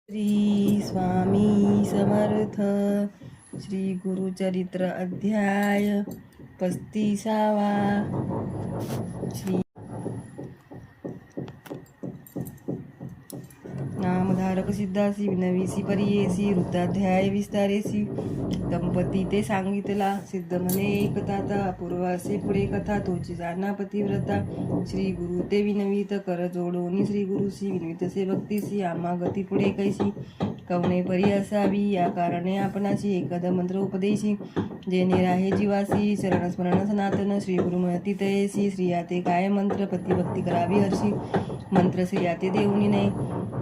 श्री स्वामी समर्थ. श्री गुरुचरित्र अध्याय 35. श्री नामधारक सिद्धासी विनवीसी परियेसी वृत्ताध्याय विस्तारेसी. दंपती ते सांगितला सिद्ध म्हणे एकताता पूर्व असे पुढे कथा तोची जाना पतिव्रता. श्री गुरु ते विनवीत कर जोडोनी श्री गुरुसी विनवितसे भक्तीसी आम्हा गती पुढे कैसी कवणे परी असावी या कारणे आपणाशी एखाद मंत्र उपदेशी जेणे राहे जीवासी शरणस्मरण सनातन. श्री गुरु म्हणती तयेसी स्त्रिया ते काय मंत्र पतिभक्ती करावी हर्षी मंत्र स्त्रिया ते देऊनी नाही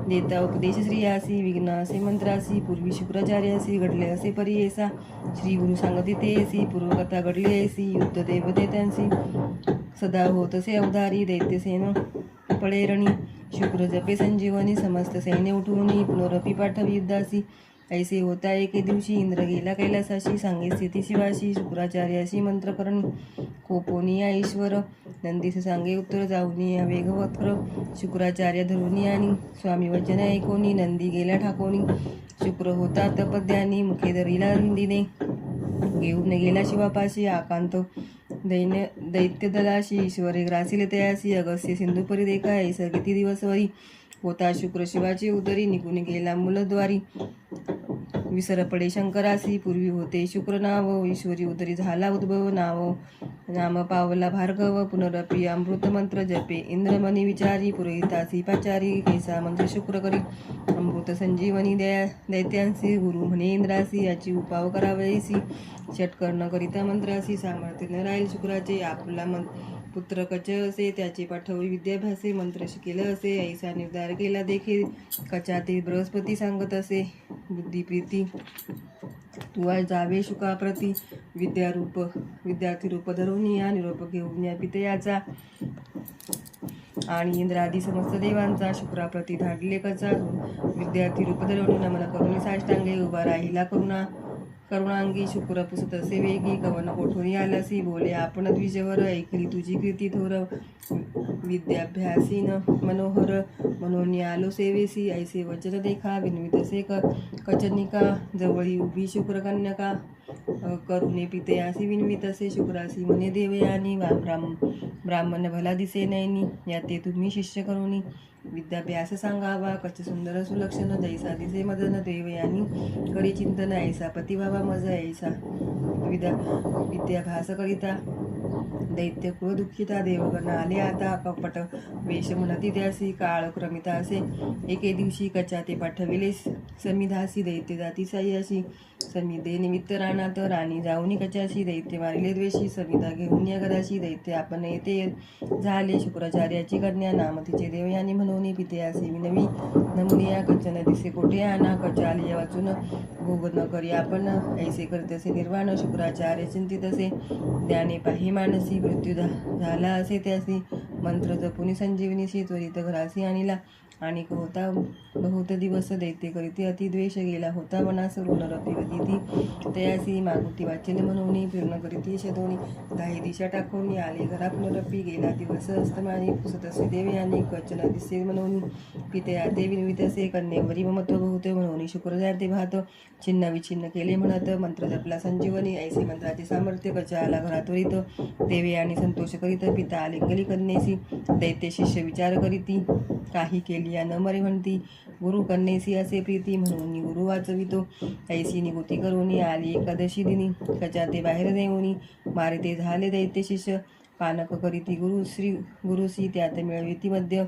देता उपदेश स्त्रियासी विघ्न असे मंत्रासी पूर्वी शुक्राचार्यासी घडले असे परियेसा. श्री गुरु सांगती तेसी पूर्वकथा घडली ऐसी युद्ध देवते त्यांसी सदा होतसे अवधारी दैत्यसेन पळेरणी शुक्र जपे संजीवनी समस्त सैन्य उठवून पुनरपी पाठवी युद्धासी. ऐसे होता एके दिवशी इंद्र गेला कैलासाशी सांगे स्थिती शिवाशी शुक्राचार्याशी मंत्रकरणी कोपोनिया ईश्वर नंदीस सांगे उत्तर जाऊनी वेगवक्र शुक्राचार्य धरुनी आणि स्वामी वचन ऐकोनी नंदी गेला ठाकोनी. शुक्र होता तपद्यानी मुखे धरिला नंदीने घेऊन गेला शिवापाशी आकांत दैत्य दलाशी ईश्वरे ग्रासिले तयासी अगस्त्य सिंधुपरी देखा ऐसा किती दिवसवरी होता शुक्र शिवाची उदरी निघून गेला मूलद्वारी विसर पडे शंकरासी पूर्वी होते शुक्र नाव ईश्वरी उदरी झाला उद्भव नाम पावला भार्गव पुनरपी अमृत मंत्र जपे इंद्रमणी विचारी पुरोहितासी पाचारी कैसा मंत्र शुक्र करी अमृत संजीवनी दैत्यांसी गुरु म्हणे इंद्रासी याची उपाव करावयासी षटकर्ण करिता मंत्रासी सामर्थ्य न राहील शुक्राचे आपला पुत्र कच असे त्याचे पाठवी विद्याभ्यासे मंत्र शिकेल असे ऐसा निर्धार केला देखील कचा ते बृहस्पती सांगत असे बुद्धिप्रीती तू आज जावे शुकाप्रती विद्यार्थी रूप धरून या निरोप घेऊन या पितयाचा आणि इंद्रादी समस्त देवांचा शुक्राप्रती धाडले कचा विद्यार्थी रूप धरून नमन करून साष्टांगे उभा राहिला करुणांगी शुक्र पुसत असे वेगी कवन कोठोरी आलासी बोले आपण द्विजवर ऐकली तुझी कीर्ती थोर विद्याभ्यासीन मनोहर म्हणून आलो सेवेसी ऐसे वचन देखा विनवितसे कचनिका जवळी उभी शुक्रकन्यका करुणे पितयासी विनवितसे शुक्रासी म्हणे देवयानी ब्राह्मण भला दिसे नैनी याते तुम्ही शिष्य करुणी विद्याभ्यास सांगावा कच सुंदर सुलक्षण जैसा दिसे मदन देवयानी कडी चिंतन ऐसा पतिभावा मज ऐसा विद्याभ्यास करिता दैत्य कुळ दुःखिता देवगण आले आता कपट वेश म्हणती त्यासी काळ क्रमिता असे एके दिवशी कचा ते पाठविले समिधासी दैत्य जाती साह्याशी समिधे निमित्त राणात राणी जाऊनी कचाशी दैत्य मारिले द्वेषी समिधा घेऊन या घराशी दैत्य आपण येते झाले शुक्राचार्याची कन्या नाम तिचे देवयानी म्हणून पितयासी विनवी नमुनिया कचन दिसे कोठे आणा कचाली वाचून भोग न करी आपण ऐसे करतसे निर्वाण शुक्राचार्य चिंतित असे ज्ञाने पाही मानसी मृत्यू झाला असे त्यासी मंत्र जपुनी संजीवनीशी त्वरित घरासी आणला आणि होता बहुत दिवस दैत्य करीते अतिद्वेष गेला होता वनास ऋणरपी तयासी मागुती वाचन म्हणून पूर्ण करीती शतोनी दाही दिशा टाकून आले घरा पुनरपी गेला दिवस अस्तमानी पुसतसे देवे आणि कचन दिसे म्हणून पितया ते विनवितसे कन्येवरी ममत्व बहुते म्हणून शुक्र जाते भात छिन्न विछिन्न केले म्हणत मंत्र जपला संजीवनी ऐसे मंत्राचे सामर्थ्य कचा आला घरात्वरित देवे आणि संतोष करीत पिता आलिंगली कन्येसी दैत्य शिष्य विचार करीती काही केली या न मरे म्हणती गुरु कन्येसी असे प्रीती म्हणून गुरु वाचवितो ऐसी निगुती करून आली एकादशी दिनी कचा ते बाहेर देऊनी मारे ते झाले दैत्य शिष्य पानक करीती गुरुसी त्यात मिळविती मध्य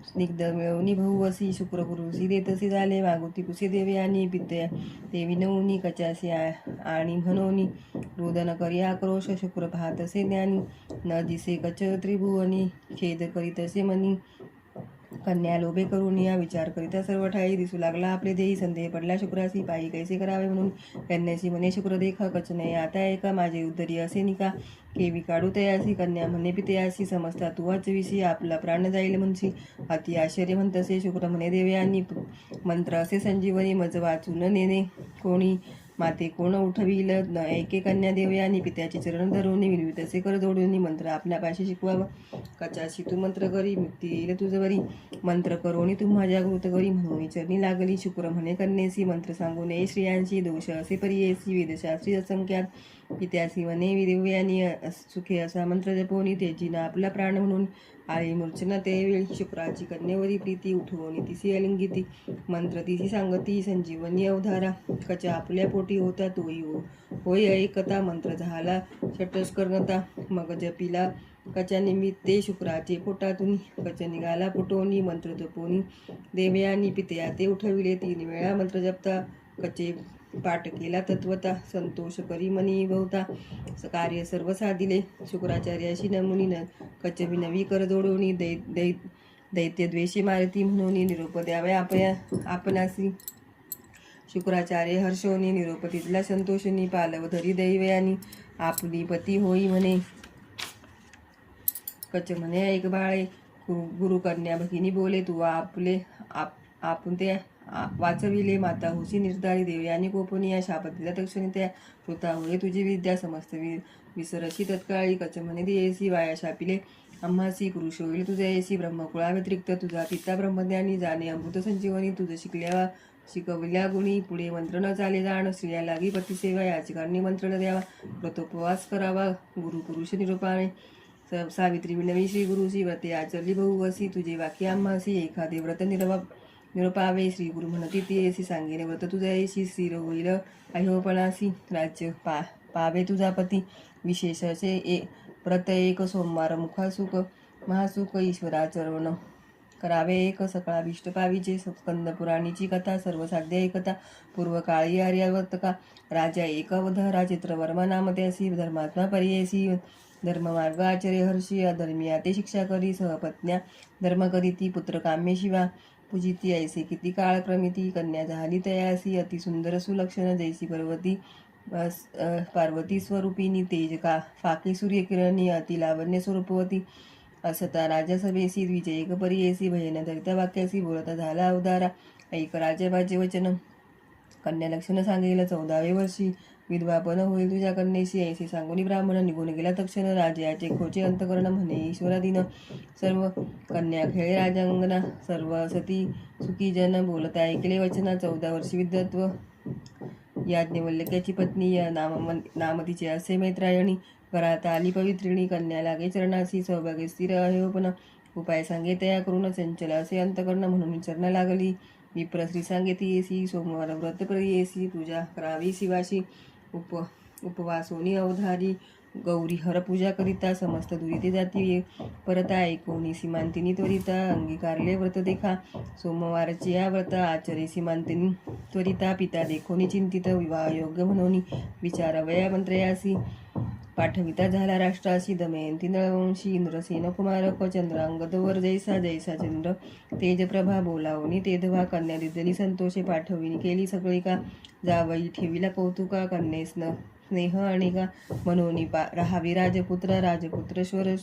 स्निग्ध मिळवणी बहुवसी शुक्र गुरुसी देतसी झाले मागुती कुसे देवे आणि पित्या ते विनवनी कचासी आणि म्हणून रोदन करी आक्रोश शुक्र पाहतसे ज्ञानी न दिसे कच त्रिभुवनी खेद करीतसे मनी कन्या लोभे करून या विचार करिता सर्व ठाई दिसू लागला आपले देही संदेह पडला शुक्रासी पायी कैसे करावे म्हणून कन्यासी म्हणे शुक्र देखा कचने आता एका माझे उदरी असे निका केवी काढू तयासी कन्या म्हणे पितयासी समजता तू वाचविसी आपला प्राण जाईल म्हणशी अति आश्चर्य म्हणतसे शुक्र म्हणे देवयानी मंत्र असे संजीवनी मज वाचून नेणे कोणी माते कोण उठविल ऐके कन्या देवयानी पित्याचे चरण धरून विनवी तसे कर जोडून मंत्र आपणापाशी शिकवावा कचाशी तू मंत्र करी मुक्ती येईल तुझ वरी मंत्र करोनी तुम्हा जागृत करी म्हणून चरणी लागली शुक्र म्हणे कन्येसी मंत्र सांगू नये स्त्रियांची दोष असे परियेसी वेदशास्त्री असंख्यात पित्यासी म्हणे देवयानी सुखे असा मंत्र जपोनी तेजीना आपला प्राण म्हणून आळी मूर्छना त्यावेळी शुक्राची कन्येवरी प्रीती उठवणी तिसी अलिंगिती मंत्र तिसी सांगती संजीवनी अवधारा कचा आपल्या पोटी होता तोही होय ऐकता मंत्र झाला षटस्कर्णता मग जपिला कचा निमित्ते शुक्राचे पोटातून कच निघाला पोटोनी मंत्र जपोनी देवयानी पित्या ते उठविले 3 वेळा मंत्र जपता कचे पाठ केला तत्वता संतोष करी मनी बहुता कार्य सर्व साधिले शुक्राचार्याशी नमुनी कच विनवी कर जोडोनी दैत्य द्वेषी मारती म्हणून निरोप द्याव्या आपणासी शुक्राचार्य हर्षोनी निरोप तिथला संतोषनी पालवधरी दैवयानी आपली पती होई म्हणे कच म्हणे ऐक बाळे गुरुकन्या भगिनी बोले तू आपले आपण ते वाचविले माता होशी निर्धारी देवयानी कोपनी या शापतीला तक्षणी त्या कृता होय तुझी विद्या समस्त विसरशी तत्काळी कच म्हणे देयसी वाया शापिले आम्हासी पुरुष होईल तुझ्या येसी ब्रह्मकुळा व्यतिरिक्त तुझा पिता ब्रह्मज्ञानी जाणे अमृत संजीवनी तुझं शिकवल्या गुणी पुढे मंत्र न चाले जाण स्त्रिया लागी पतिसेवा याचिकांनी मंत्र न द्यावा व्रतोपवास करावा गुरु पुरुष निरूपाने सावित्री विनवी श्री गुरुची व्रते आचरली बहुवसी तुझे वाक्य आम्हासी एखादे व्रत निरोपावे श्री गुरु म्हणती ती येसी सांगेने व्रत तुझ्या येशी स्थिर होईल अह्योपणासी राज्य पावे तुझा पती विशेष असे व्रत एक सोमवार मुखासुख महासुख ईश्वराचरण करावे एक सकळाभिष्ट पावीचे स्कंद पुराणीची कथा सर्वसाध्य एकता पूर्वकाळी आर्यावर्तका राजा एक अवधरा चित्रवर्मा नामते असी धर्मात्मा पर्येसी धर्ममार्ग आचर्य हर्षी अधर्मिया ते शिक्षा करी सहपत्न्या धर्म करीती पुत्र काम्य शिवा पूजिती ऐसे किती काळ क्रमिती कन्या झाली तयासी अतिसुंदर सुलक्षण जैसी पार्वती स्वरूपिणी तेज का फाकी सूर्यकिरणी अति लावण्य स्वरूपवती असता राजसभेसी द्विजयक परियेसी भयन धरिता वाक्यासी बोलता झाला अवधारा ऐक राजा माझे वचन कन्या लक्षण सांगेल 14वे वर्षी विधवापन होईल तुझ्या कन्येशी ऐसे सांगून ब्राह्मण निघून गेला तक्षण राजाचे खोचे अंतकरण म्हणे ईश्वराधीन सर्व कन्या खेळे राजांगना सर्व सती सुखी जन बोलता ऐकले वचना 14 वर्षी विद्वत्व याज्ञवल्क्याची पत्नी या नाम तिचे असे मैत्रायणी घरात आली पवित्रिणी कन्या लागे चरणासी सौभाग्य स्थिर आहे पण उपाय सांगे तया करून चंचल असे अंतकरण म्हणून विचारणा लागली विप्रश्री सांगे ती येसी सोमवार व्रत येसी पूजा करावी शिवाशी उपवासोनी अवधारी गौरी हर पूजा करिता समस्त दुरिते जाती परता ऐकोनी सीमांतिनी त्वरिता अंगीकारले व्रत देखा सोमवारची या व्रत आचरे सीमांतिनी त्वरिता पिता देखोनी चिंतित विवाह योग्य म्हणून विचारवया मंत्रयासी पाठविता झाला राष्ट्राशी दमयंती नळवंशी इंद्रसेन कुमार चंद्रांगदवर जैसा जैसा चंद्र तेजप्रभा बोलावणी तेधवा कन्या दिदली संतोषे पाठविणी केली सगळी का जावई ठेविला कौतुका कन्येस स्नेह आणि का मनोनी राहावी राजपुत्र स्वर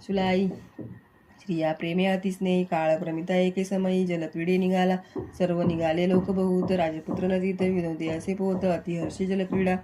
सुलाई स्त्रिया प्रेमे अतिस्नेही काळ प्रमिता एके समयी जलक्रीडे निघाला सर्व निघाले लोक बहुत राजपुत्र नदीत विनोदे असे पोहत अतिहर्षी जलक्रीडा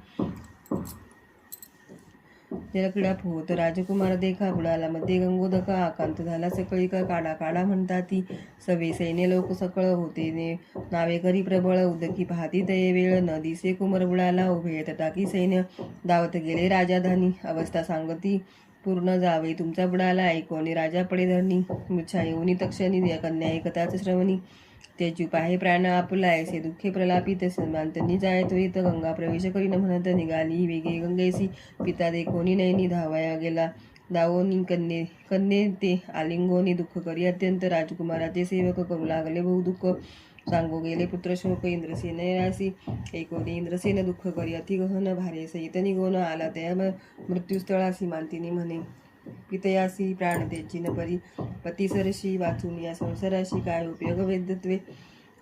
पोहत राजकुमार देखा बुडाला मध्ये गंगोदका आकांत झाला सकळीका काडा काडा म्हणता ती सवे सैन्य लोक सकळ होते नावे करी प्रबळ उदकी पाहती तये वेळ न दिसे कुमर बुडाला उभे तटाकी सैन्य धावत गेले राजाधानी अवस्था सांगती पूर्ण जावे तुमचा बुडाला ऐकोनी राजा पडे धरणी मुच्छा येऊनी तक्षणी कन्या एकताच श्रवणी त्याची पाहे प्राण आपुला ऐसे दुःखे प्रलापित सन्मांतनी जाय त्वरित गंगा प्रवेश करीन म्हणत निघाली वेगे गंगेसी पिता देखोनी नयनी धावाया गेला दावोनी कन्ये ते आलिंगोनी दुःख करी अत्यंत राजकुमाराचे सेवक करू लागले बहु दुःख सांगू गेले पुत्र शोक इंद्रसेन रासी ऐकोनी इंद्रसेन दुःख करी अतिगहन भारे सहित निघोन आला त्या मृत्यूस्थळासी मांतिनी म्हणे पितयासी प्राण त्याची न परी पतिसरशी वाचून या संसाराशी काय उपयोग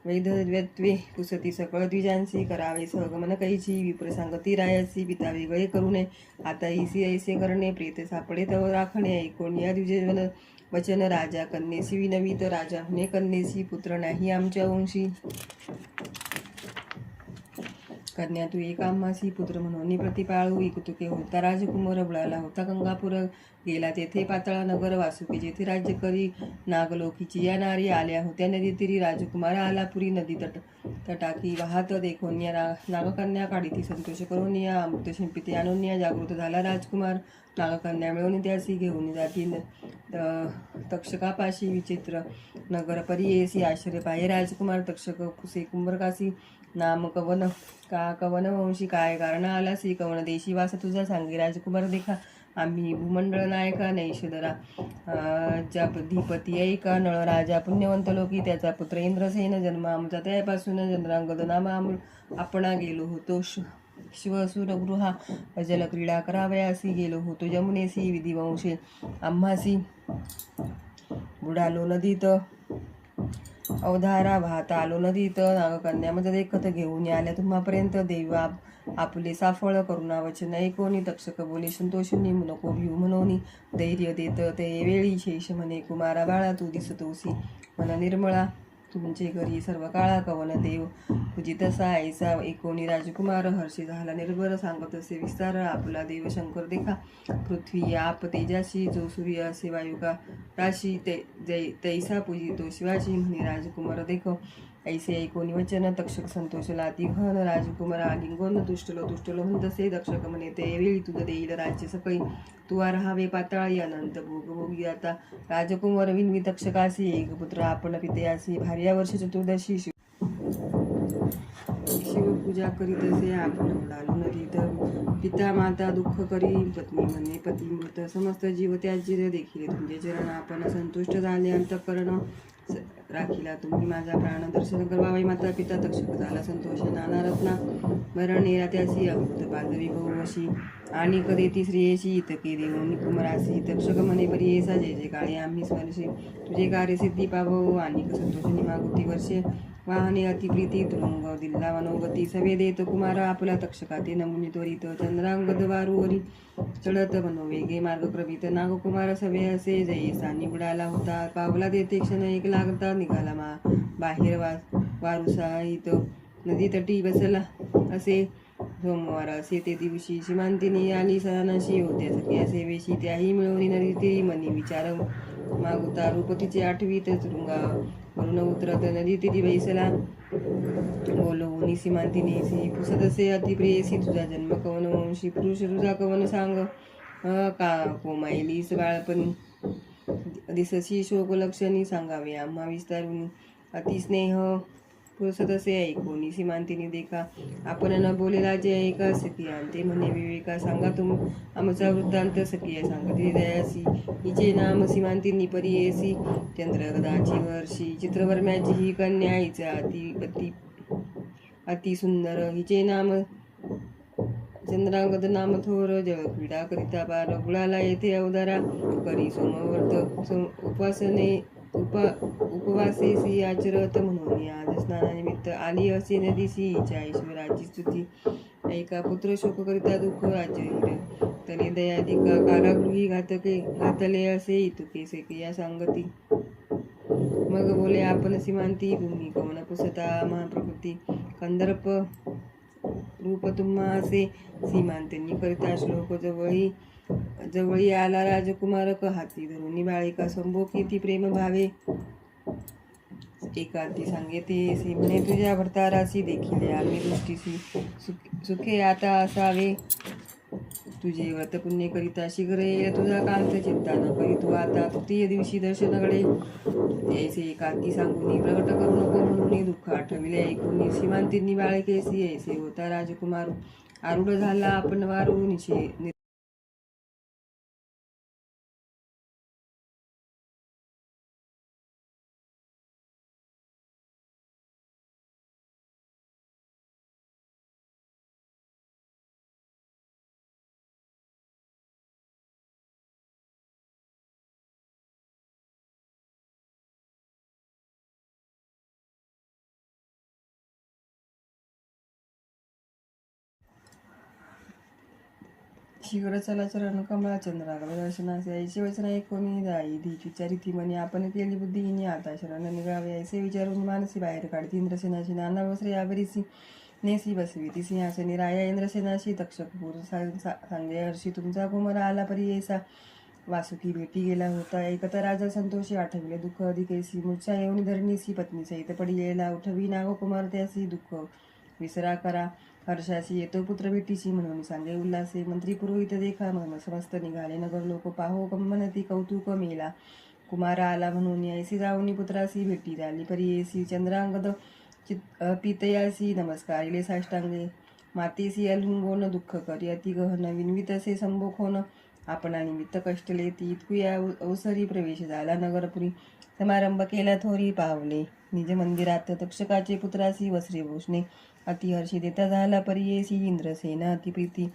वैधव्यत्वे पुसती सकळ द्विजांशी करावे सहगमन कैची विप्र सांगती रायासी पिता वेगळे करू नये आता इसी ऐसे करणे प्रेत सापडे तव राखणे ऐकोन या द्विजवन वचन राजा कन्येसी विनवीत राजा म्हणे कन्येसी पुत्र नाही आमच्या वंशी कन्या तू एक आम्हासी पुत्र म्हणून प्रतिपाळू इकुतुके होता राजकुमार बुडाला होता गंगापूर गेला तेथे पाताळा नगर वासुकी जेथे राज्य करी नागलोकीची या नारी आल्या होत्या नदी तिरी राजकुमार आला पुरी नदी तटाकी वाहत देखून या नागकन्या काढी संतोष करून या अमृत शिंपिते आणून या जागृत झाला राजकुमार नागकन्या मिळवून त्यासी घेऊन जाती तक्षकापाशी विचित्र नगर परी येसी आश्चर्य पाहे राजकुमार तक्षक कुसे कुंभरकासी नाम कवन का कवन वंशी काय कारण आलासी कवन देशी वास तुझा सांगे राजकुमार देखा आम्ही भूमंडळ नायका नैषधरा धीपती ऐका नळ राजा पुण्यवंत लोकी त्याचा पुत्र इंद्रसेन जन्म आमचा त्यापासून चंद्रांगद नाम आपणा गेलो होतो शिवसुरगृहा अजल क्रीडा करावयासी गेलो होतो जमुनेसी विधिवंशे आम्हासी बुडालो नदीत अवधारा वाहता आलो नदीत नागकन्यामध्ये देखत घेऊन आल्या तुम्हापर्यंत देवा आपले साफळ करुणा वचन ऐकोनी तक्षक बोले संतोषिनी नको भिऊ म्हणून धैर्य देत ते वेळी शेष म्हणे कुमारा बाळा तू दिसतोसी मन निर्मळा तुमचे घरी सर्व काळा कवन देव तुझी तसा ऐसा एकोणी राजकुमार हर्षी झाला निर्भर सांगत असे विस्तार आपला देव शंकर देखा पृथ्वी आप तेजाशी जो सूर्य असे वायुका राशी तैसा पूजितो शिवाजी म्हणे राजकुमार देख ऐसे ऐकोनी वचन तक्षक संतोषला घन राजकुमार आलिंगन तुष्टलो म्हणतसे तक्षक म्हणे ते वेळी तुझं देईल राज्य सकळी तू राहावे पाताळी अनंत भोगी आता राजकुमार विनवी तक्षकासी एक पुत्र आपण पितेयासी भार्या वर्ष चतुर्दशी शिवपूजा करीत असे आपण उडालो नदीत पिता माता दुःख करी पत्नी म्हणे पती मृत समस्त जीव त्याची देखील तुमचे चरण आपण संतुष्ट झाले अंतःकरण राखीला तुम्ही माझा प्राण दर्शन करवावे माता पिता तक्षक झाला संतोष नाना रत्ना मरण नेरा त्यासी अमृत बांधवी बहुवशी आणि कदेती श्रेयशी इतके देऊन कुमरासी तक्षक म्हणे परियेसा जय जय काळे आम्ही स्मरशे तुझे कार्य सिद्धी पावो आणि संतोषनी मागुती वर्षे वाहने अतिप्रीती तुरुंग दिल्ला मनोगती सवे देत कुमारा आपला तक्षकाते नमुनी त्वरित चंद्रांगद वारूवरी चढत मनोवेगे मार्गक्रमित नागकुमार सवे असे जयेसा निवडाला होता पावला देते क्षण एक लागता निघाला बाहेर वारुसाहित नदी तटी बसला असे सोमवार असे ते दिवशी सीमांतिनी आली सणाशी होत्या सगळ्या सेवेशी त्याही मिळवली नदी ती मनी विचार मागुता रूपतीचे आठवीत तुरुंगा वरून उतरत नदी तिरी बैसला बोलवून सीमांतिनी पुसत असे अतिप्रियसी तुझा जन्म कवन वंशी पुरुष तुझा कवन सांग का कोमाईलीस बाळपणी दिसशी शोक लक्षणी सांगावे आम्हा विस्तारून अतिस्नेह पुसत असे ऐकोनी सीमांतिनी देखा आपण न बोलेला जे ऐका सखिया ते म्हणे विवेका सांगा तुम आमचा वृत्तांत सखिया सांगती दयासी हिचे नाम सीमांतिनी परियेसी चंद्रगदाची वर्षी चित्रवर्म्याची ही कन्या हिचा अति सुंदर हिचे नाम चंद्रांगद नाम थोर जळ क्रीडा करिता पार गुळाला येथे अवधारा करी सोमवर्त उपवासेसी आचरत म्हणून आज स्नानानिमित्त आली असे नदीसी हिच्या ईश्वराची स्तुती ऐका पुत्र शोक करिता दुःख राज्य तले दयाधिका कारागृही घातले असे इतुके सेकिया सांगती मग बोले आपण सीमांती भूमी कवन पुसता महाप्रकृती कंदर्प रूप तुम्हा असे सीमांतिनी करिता श्लोक जवळी आला राजकुमार हाती धरून बाळिका संभोगी ती प्रेम भावे एकांती सांगेते सी म्हणे तुझ्या भरतारासी देखील आम्ही दृष्टीसी सुखे आता असावे तुझे व्रत पुण्य करिता शीघ्र येईल तुझा कांत चिंता न करी तू आता तृतीय दिवशी दर्शनकडे ऐसे एकांती सांगून प्रकट करू नको म्हणून दुःख आठविले ऐकून सीमांतिनी बाळकेसी ऐसे होता राजकुमार आरूढ झाला आपण वारू शीघ्र चला चरण कमळा चंद्रागड दर्शनाचे ऐसे वचन ऐकोनी जाई धीच विचारी ती म्हणे आपण केली बुद्धिहीने आता शरण निघावे ऐसे विचारून मानसी बाहेर काढती इंद्रसेनाची नाना वस्त्रे आवरीसी नेसी बसविती सिंहासनी राया इंद्रसेनाशी तक्षक पूर सांगे हर्षी तुमचा कुमार आला परी येसा वासुकी भेटी गेला होता एकता राजा संतोषी आठविले दुःख अधिकेसी मूर्छा येऊन धरणीसी पत्नी सहित पडिलेला उठवी नागो कुमार त्यासी दुःख विसरा करा हर्षाशी येतो पुत्र भेटीशी म्हणून सांगे उल्हासे मंत्री पुरोहित देखा म्हणून समस्त निघाले नगर लोक पाहो कंबनती कौतुक मेला कुमार आला म्हणून यायसी जाऊनी पुत्रासी भेटी झाली परी येसी चंद्रांगद पितयासी नमस्कारिले साष्टांगे मातेसी अलुंगोन दुःख करी अति गहन विनवितसे संबोखोन आपणा निमित्त कष्टले ती इतकुया अवसरी प्रवेश झाला नगरपुरी समारंभ केला थोरी पावले निज मंदिरात तक्षकाचे पुत्रासी वस्त्रे भूषणे अतिहर्षी देता झाला परियेसी इंद्रसेना अतिप्रीती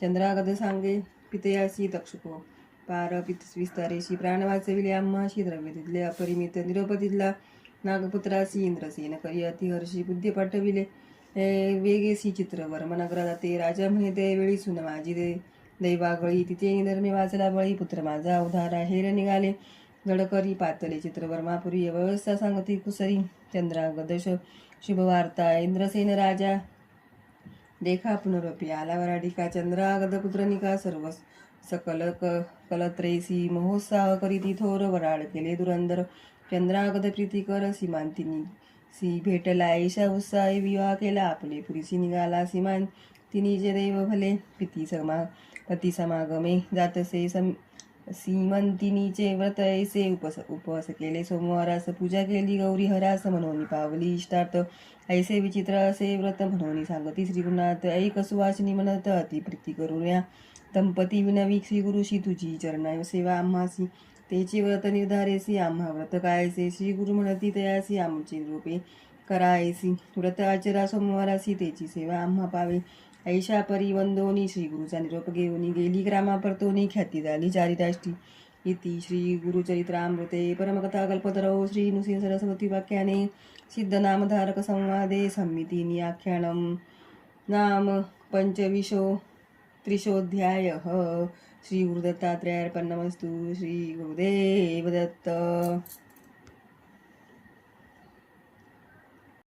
चंद्रागद सांगे पितयासी तक्षको पार विस्तारेशी प्राण वाचविले आम्हाशी द्रव्य तिथले अपरिमित निरोप तिथला नागपुत्रासी इंद्रसेन करी अतिहर्षी बुद्धी पाठविले वेगेसी चित्रवर्म नगरात ते राजा म्हणे ते वेळी सुन माझी दैवागळी तिथे निधर्मी वाचला बळी पुत्र माझा उधारा हेर निघाले जडकरी पातले चित्रवर्मापुरी व्यवस्था सांगती कुसरी चंद्रागदश शुभवार्ता इंद्रसेन राजा देखा पुनरपी आला वराडिका चंद्रागद पुत्रनिका सर्व सकल कलत्रेसी महोत्साह करीती थोर वराळ केले दुरंदर चंद्रागद प्रीतिकर सीमांतिनी सी भेटला ऐशा उत्साही विवाह केला आपले पुरीसी निघाला सीमान तिनी जे दैव भले पती समागमे जातसे सीमंतिनीचे व्रत ऐसे उपवास केले सोमवारास पूजा केली गौरी हरास म्हणून पावली इष्टार्थ ऐसे विचित्र असे व्रत म्हणून सांगती श्रीगुरुनाथ ऐक सुवासिनी म्हणत अति प्रीती करूया दंपती विनवी श्री गुरुशी तुझी चरणा सेवा आम्हासी तेची व्रत निर्धारेसी आम्हा व्रत कायसे श्री गुरु म्हणती तयासी आमची रूपे करायसी व्रत आचरा सोमवारासी तेची सेवा आम्हा पावे ऐशा परी वंदोनी श्री गुरुचा निरोप घेऊनी गेली ग्रामा परतोनी ख्याती झाली चारिताष्टी इति श्री गुरुचरित्रामृते परमकथा कल्पतरो श्री नृसिंह सरस्वती वाक्याने सिद्ध नामधारक संवादे संमितीनी आख्यानम नाम पंचविशो त्रिशोऽध्यायः श्री गुरुदत्तात्रेयार्पणमस्तु श्री गुरुदेव दत्त।